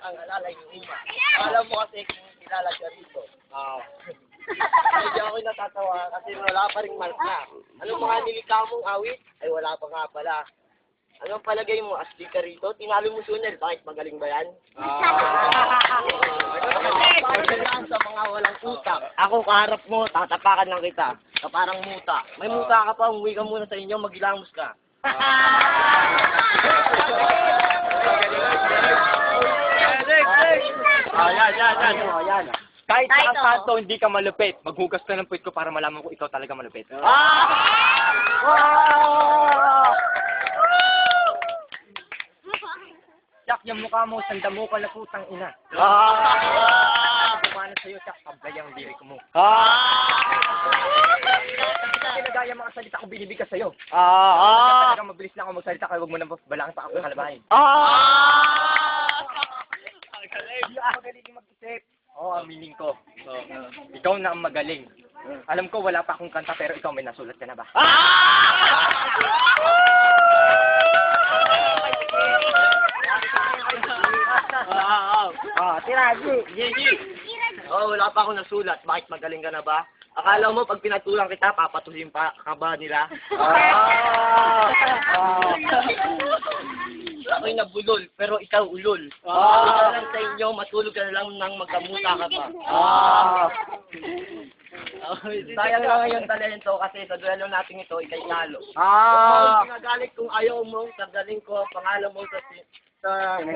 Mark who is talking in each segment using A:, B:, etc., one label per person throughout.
A: ang alalay ni Uma. Alam mo kasi kung kilala siya rito. Medyo ako'y natatawa kasi wala pa rin marka. Anong mga nilikha mong awit? Ay wala pa nga pala. Anong palagay mo? Asli ka rito? Tinalo mo Sunel. Bakit magaling ba yan? Sa mga walang utak. Ako kaharap mo, tatapakan lang kita. Parang muta. May muta ka pa, umuwi ka muna sa inyo, maghilamos ka.
B: Yan. Kahit sa kanto, hindi ka malupit. Maghugas ka ng puwit ko para malaman ko ikaw talaga malupit. Sak, yung mukha mo, sanda mo ka na putang ina. Kumana sa'yo, Sak, pablayang diri ko mo. Kinagaya mga salita ko binibig ka sa'yo. Talagang mabilis lang ako magsalita, kaya huwag mo nang balangin pa ako kalabahin. Hindi ako magaling mag-isip. Oo, aminin ko. Ikaw na ang magaling. Alam ko wala pa akong kanta pero ikaw may nasulat ka na ba?
A: Tiraji. Wala pa akong nasulat. Bakit magaling ka na ba? Akala mo pag pinatulang kita, papatuhin pa ka ba nila? Ako'y nabulol, pero ikaw ulol. Ikaw lang sa inyo, matulog ka na lang nang magkamuta ka pa. Sayang lang ngayon talento kasi sa duelo natin ito, ikay talo. Kung nagalit kung ayaw mo, tanggalin ko ang pangalan mo sa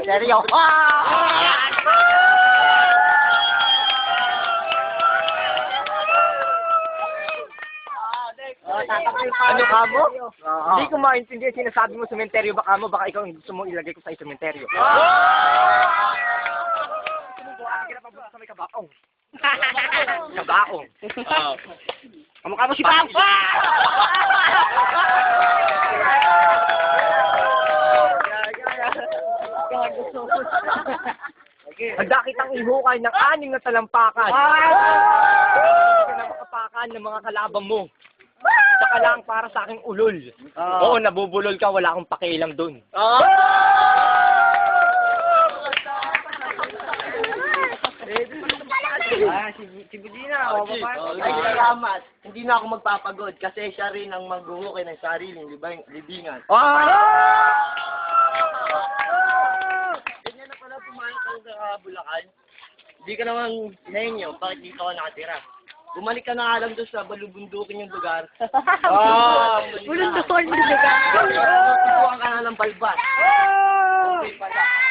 A: seryo.
B: Ano ka mo? Hindi ko maintindihan sinasabi mo sementeryo baka mo, baka ikaw ang gusto mo ilagay ko sa sementeryo. Sa may kabaong. Kabaong. Kamukha mo si Pam! Handa kitang ihukay ng 6 na talampakan. Hindi ka na makapakan ng mga kalabang mo. Saka lang para sa aking ulol. Oo, nabubulol ka, wala akong pakialam dun. Si Budina,
A: Ay, salamat. Hindi na ako magpapagod kasi siya rin ang maghuhukay ng sariling libingan. Ganyan na pala pumayag ka sa Bulacan. Hindi ka naman henyo, bakit dito ka nakatira? Bumalik ka na alam doon sa balubundukin yung lugar.
C: Bulundukin yung lugar.
A: Tubuhan ka na ng balbas. Okay pala.